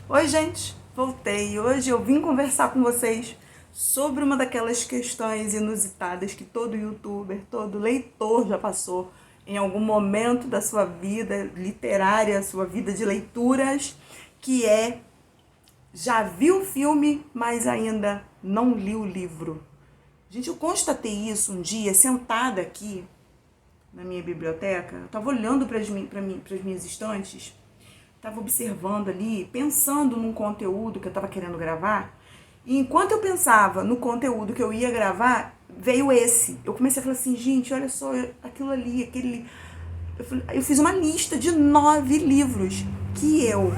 Oi, gente, voltei. Hoje eu vim conversar com vocês sobre uma daquelas questões inusitadas que todo youtuber, todo leitor já passou em algum momento da sua vida literária, sua vida de leituras, que é: já vi o filme, mas ainda não li o livro. Gente, eu constatei isso um dia, sentada aqui na minha biblioteca. Eu estava olhando para as minhas estantes, estava observando ali, pensando num conteúdo que eu estava querendo gravar. E enquanto eu pensava no conteúdo que eu ia gravar, veio esse. Eu comecei a falar assim, gente, olha só, aquilo ali, aquele... Eu fiz uma lista de 9 livros que eu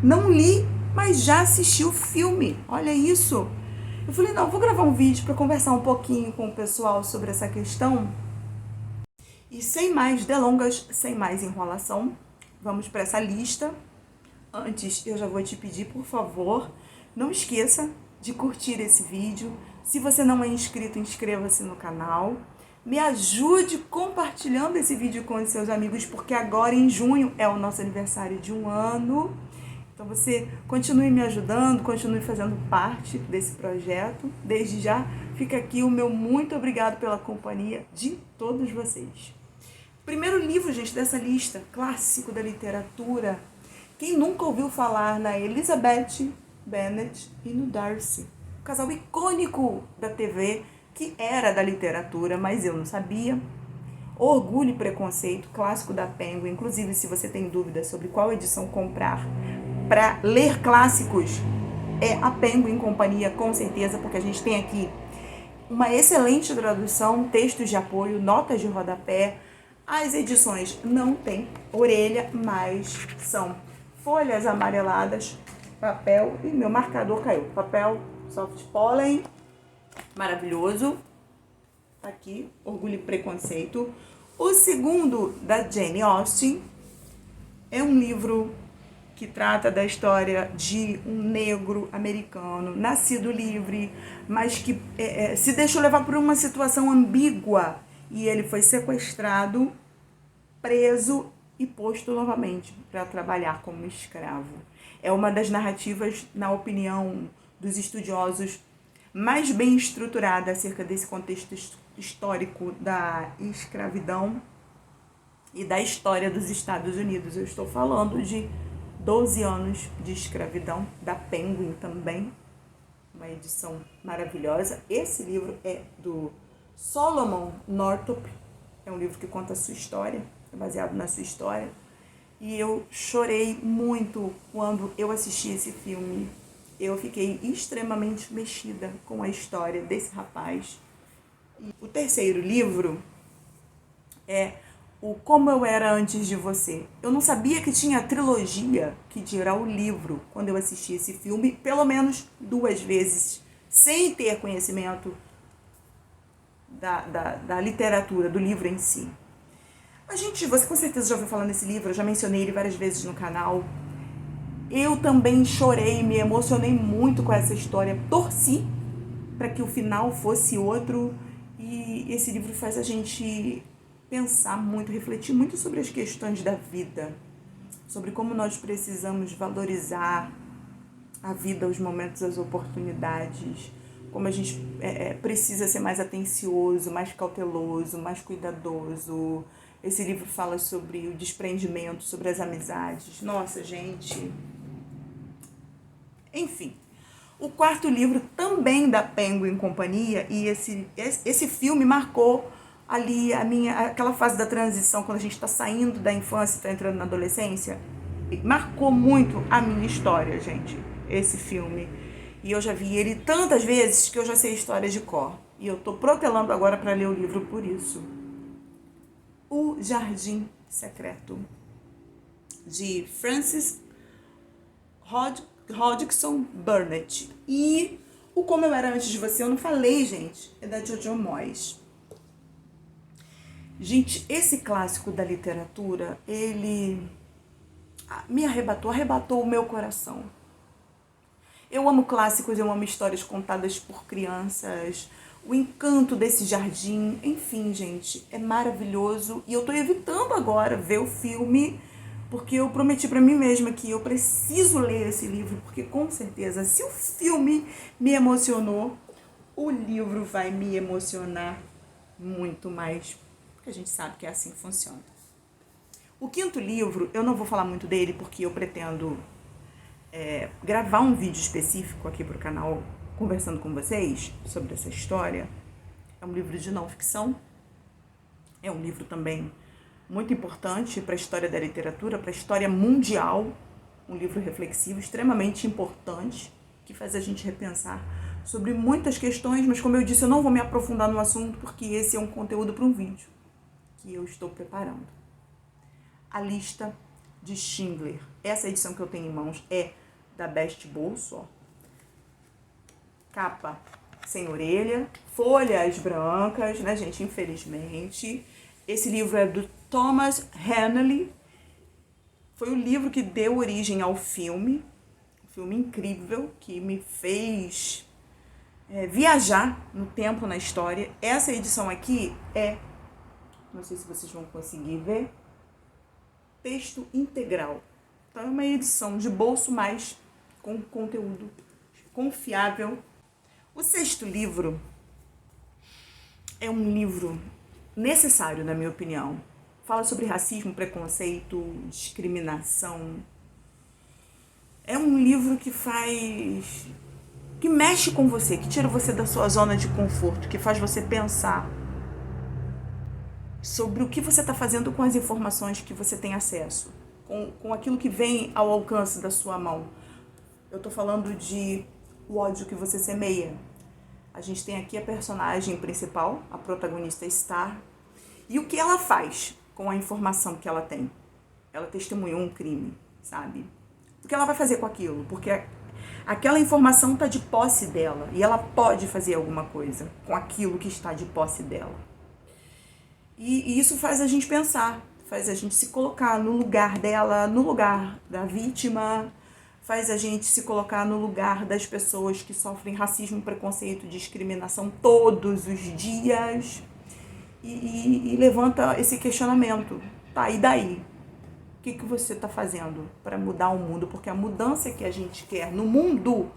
não li, mas já assisti o filme. Olha isso. Eu falei, não, vou gravar um vídeo para conversar um pouquinho com o pessoal sobre essa questão. E sem mais delongas, sem mais enrolação, vamos para essa lista. Antes, eu já vou te pedir, por favor, não esqueça de curtir esse vídeo. Se você não é inscrito, inscreva-se no canal. Me ajude compartilhando esse vídeo com os seus amigos, porque agora em junho é o nosso aniversário de 1 ano. Então você continue me ajudando, continue fazendo parte desse projeto. Desde já, fica aqui o meu muito obrigado pela companhia de todos vocês. Primeiro livro, gente, dessa lista, clássico da literatura. Quem nunca ouviu falar na Elizabeth Bennet e no Darcy? Um casal icônico da TV, que era da literatura, mas eu não sabia. Orgulho e Preconceito, clássico da Penguin. Inclusive, se você tem dúvidas sobre qual edição comprar para ler clássicos, é a Penguin Companhia, com certeza, porque a gente tem aqui uma excelente tradução, textos de apoio, notas de rodapé. As edições não têm orelha, mas são folhas amareladas, papel, e meu marcador caiu. Papel soft pollen, maravilhoso. Tá aqui, Orgulho e Preconceito. O segundo, da Jane Austen, é um livro que trata da história de um negro americano, nascido livre, mas que se deixou levar por uma situação ambígua. E ele foi sequestrado, preso e posto novamente para trabalhar como escravo. É uma das narrativas, na opinião dos estudiosos, mais bem estruturada acerca desse contexto histórico da escravidão e da história dos Estados Unidos. Eu estou falando de 12 anos de escravidão, da Penguin também, uma edição maravilhosa. Esse livro é do Solomon Northup, é um livro que conta a sua história, é baseado na sua história. E eu chorei muito quando eu assisti esse filme. Eu fiquei extremamente mexida com a história desse rapaz. E o terceiro livro é o Como Eu Era Antes de Você. Eu não sabia que tinha a trilogia, que dirá o livro, quando eu assisti esse filme, pelo menos 2 vezes, sem ter conhecimento da literatura, do livro em si. Você com certeza já ouviu falar nesse livro, eu já mencionei ele várias vezes no canal. Eu também chorei, me emocionei muito com essa história, torci para que o final fosse outro, e esse livro faz a gente pensar muito, refletir muito sobre as questões da vida, sobre como nós precisamos valorizar a vida, os momentos, as oportunidades, como a gente precisa ser mais atencioso, mais cauteloso, mais cuidadoso. Esse livro fala sobre o desprendimento, sobre as amizades. Nossa, gente. Enfim. O quarto livro também da Penguin Companhia, e esse filme marcou ali aquela fase da transição, quando a gente está saindo da infância e está entrando na adolescência. Marcou muito a minha história, gente, esse filme. E eu já vi ele tantas vezes que eu já sei a história de cor. E eu estou protelando agora para ler o livro por isso. O Jardim Secreto, de Frances Hodgson Burnett. E o Como Eu Era Antes de Você, eu não falei, gente, é da Jojo Moyes. Gente, esse clássico da literatura, ele me arrebatou o meu coração. Eu amo clássicos, eu amo histórias contadas por crianças, o encanto desse jardim, enfim, gente, é maravilhoso. E eu tô evitando agora ver o filme, porque eu prometi para mim mesma que eu preciso ler esse livro, porque com certeza, se o filme me emocionou, o livro vai me emocionar muito mais, porque a gente sabe que é assim que funciona. O quinto livro, eu não vou falar muito dele, porque eu pretendo gravar um vídeo específico aqui pro canal, conversando com vocês sobre essa história. É um livro de não ficção, é um livro também muito importante para a história da literatura, para a história mundial, um livro reflexivo extremamente importante, que faz a gente repensar sobre muitas questões, mas como eu disse, eu não vou me aprofundar no assunto, porque esse é um conteúdo para um vídeo que eu estou preparando. A Lista de Schindler. Essa edição que eu tenho em mãos é da Best Bolso, ó. Capa sem orelha, folhas brancas, né, gente? Infelizmente. Esse livro é do Thomas Henley. Foi o livro que deu origem ao filme. Um filme incrível que me fez viajar no tempo, na história. Essa edição aqui não sei se vocês vão conseguir ver, texto integral. Então é uma edição de bolso, mas com conteúdo confiável. O sexto livro é um livro necessário, na minha opinião. Fala sobre racismo, preconceito, discriminação. É um livro que mexe com você, que tira você da sua zona de conforto, que faz você pensar sobre o que você está fazendo com as informações que você tem acesso, com aquilo que vem ao alcance da sua mão. Eu estou falando de O Ódio que Você Semeia. A gente tem aqui a personagem principal, a protagonista Star, e o que ela faz com a informação que ela tem. Ela testemunhou um crime, sabe? O que ela vai fazer com aquilo? Porque aquela informação está de posse dela e ela pode fazer alguma coisa com aquilo que está de posse dela. E isso faz a gente pensar, faz a gente se colocar no lugar dela, no lugar da vítima, faz a gente se colocar no lugar das pessoas que sofrem racismo, preconceito, discriminação todos os dias e levanta esse questionamento. Tá, e daí? O que você está fazendo para mudar o mundo? Porque a mudança que a gente quer no mundo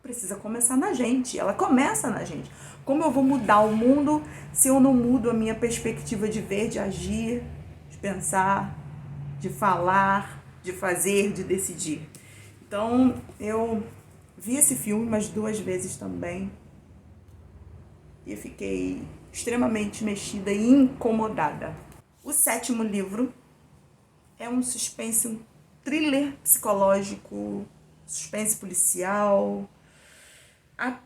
precisa começar na gente, ela começa na gente. Como eu vou mudar o mundo se eu não mudo a minha perspectiva de ver, de agir, de pensar, de falar, de fazer, de decidir? Então, eu vi esse filme umas 2 vezes também e fiquei extremamente mexida e incomodada. O sétimo livro é um suspense, um thriller psicológico, suspense policial. A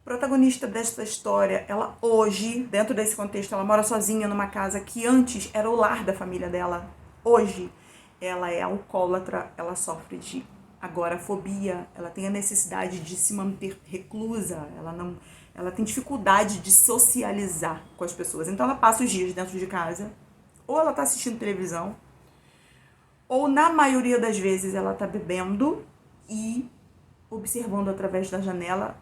protagonista desta história, ela hoje, dentro desse contexto, ela mora sozinha numa casa que antes era o lar da família dela. Hoje, ela é alcoólatra, ela sofre de agorafobia, ela tem a necessidade de se manter reclusa, ela tem dificuldade de socializar com as pessoas. Então, ela passa os dias dentro de casa, ou ela está assistindo televisão, ou na maioria das vezes ela está bebendo e observando através da janela,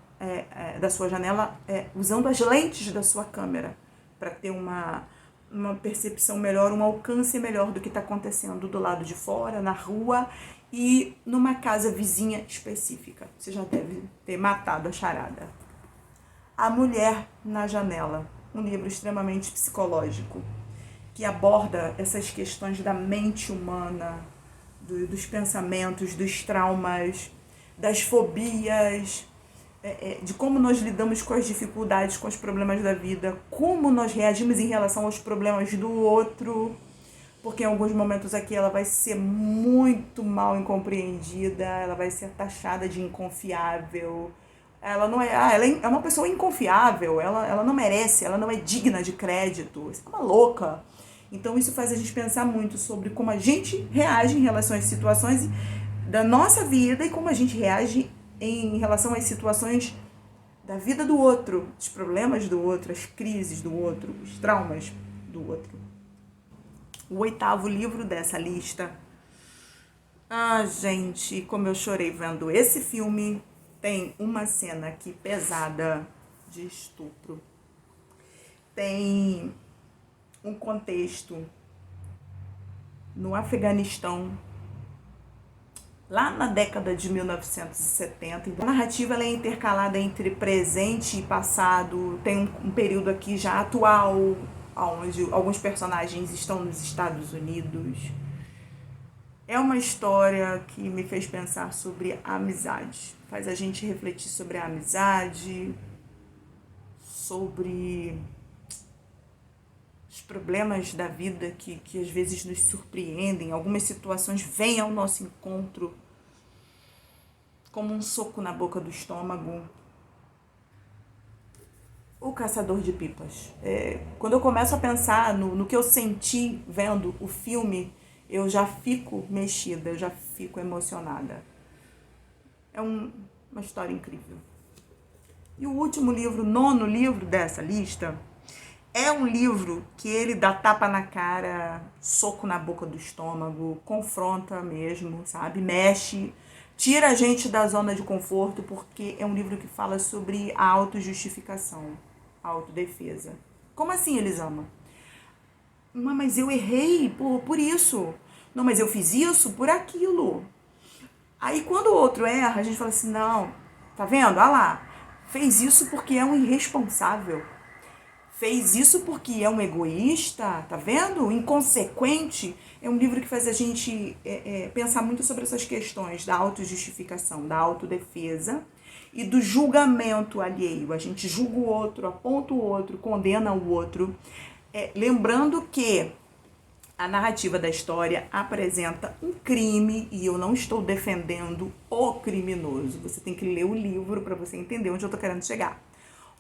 da sua janela, usando as lentes da sua câmera para ter uma percepção melhor, um alcance melhor do que está acontecendo do lado de fora, na rua e numa casa vizinha específica. Você já deve ter matado a charada. A Mulher na Janela, um livro extremamente psicológico, que aborda essas questões da mente humana, dos pensamentos, dos traumas, das fobias, de como nós lidamos com as dificuldades, com os problemas da vida, como nós reagimos em relação aos problemas do outro, porque em alguns momentos aqui ela vai ser muito mal incompreendida, ela vai ser taxada de inconfiável, ela não ela é uma pessoa inconfiável, ela não merece, ela não é digna de crédito, isso é uma louca. Então isso faz a gente pensar muito sobre como a gente reage em relação às situações da nossa vida e como a gente reage em relação às situações da vida do outro, os problemas do outro, as crises do outro, os traumas do outro. O 8º livro dessa lista. Ah, gente, como eu chorei vendo esse filme. Tem uma cena aqui pesada de estupro. Tem um contexto no Afeganistão, lá na década de 1970. Então, a narrativa ela é intercalada entre presente e passado, tem um período aqui já atual, onde alguns personagens estão nos Estados Unidos. É uma história que me fez pensar sobre a amizade, faz a gente refletir sobre a amizade, sobre os problemas da vida que às vezes nos surpreendem. Algumas situações vêm ao nosso encontro como um soco na boca do estômago. O Caçador de Pipas. Quando eu começo a pensar no que eu senti vendo o filme, eu já fico mexida, eu já fico emocionada. É uma história incrível. E o último livro, o 9º livro dessa lista, é um livro que ele dá tapa na cara, soco na boca do estômago, confronta mesmo, sabe? Mexe, tira a gente da zona de conforto, porque é um livro que fala sobre a autojustificação, a autodefesa. Como assim, Elisama? Mas eu errei por isso. Não, mas eu fiz isso por aquilo. Aí quando o outro erra, a gente fala assim, não, tá vendo? Olha lá, fez isso porque é um irresponsável. Fez isso porque é um egoísta, tá vendo? Inconsequente. É um livro que faz a gente pensar muito sobre essas questões da autojustificação, da autodefesa e do julgamento alheio. A gente julga o outro, aponta o outro, condena o outro. Lembrando que a narrativa da história apresenta um crime e eu não estou defendendo o criminoso. Você tem que ler o livro para você entender onde eu estou querendo chegar.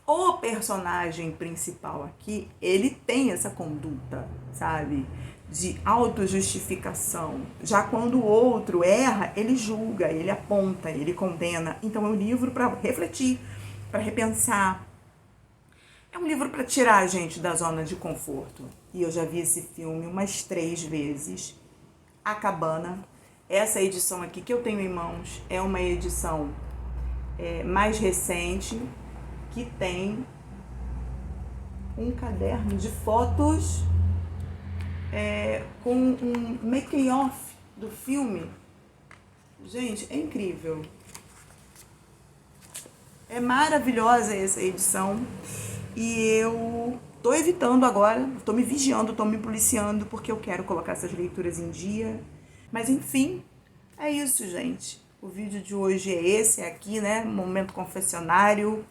O personagem principal aqui, ele tem essa conduta, sabe? De autojustificação. Já quando o outro erra, ele julga, ele aponta, ele condena. Então é um livro para refletir, para repensar. É um livro para tirar a gente da zona de conforto. E eu já vi esse filme umas 3 vezes. A Cabana. Essa edição aqui que eu tenho em mãos é uma edição mais recente, que tem um caderno de fotos com um making-off do filme. Gente, é incrível. É maravilhosa essa edição. E eu tô evitando agora, tô me vigiando, tô me policiando, porque eu quero colocar essas leituras em dia. Mas enfim, é isso, gente. O vídeo de hoje é esse aqui, né? Momento confessionário.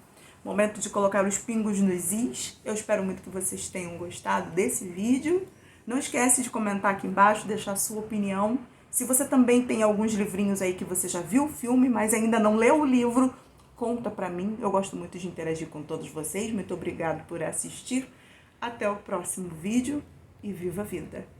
Momento de colocar os pingos nos is. Eu espero muito que vocês tenham gostado desse vídeo. Não esquece de comentar aqui embaixo, deixar a sua opinião. Se você também tem alguns livrinhos aí que você já viu o filme, mas ainda não leu o livro, conta pra mim. Eu gosto muito de interagir com todos vocês. Muito obrigado por assistir. Até o próximo vídeo e viva a vida!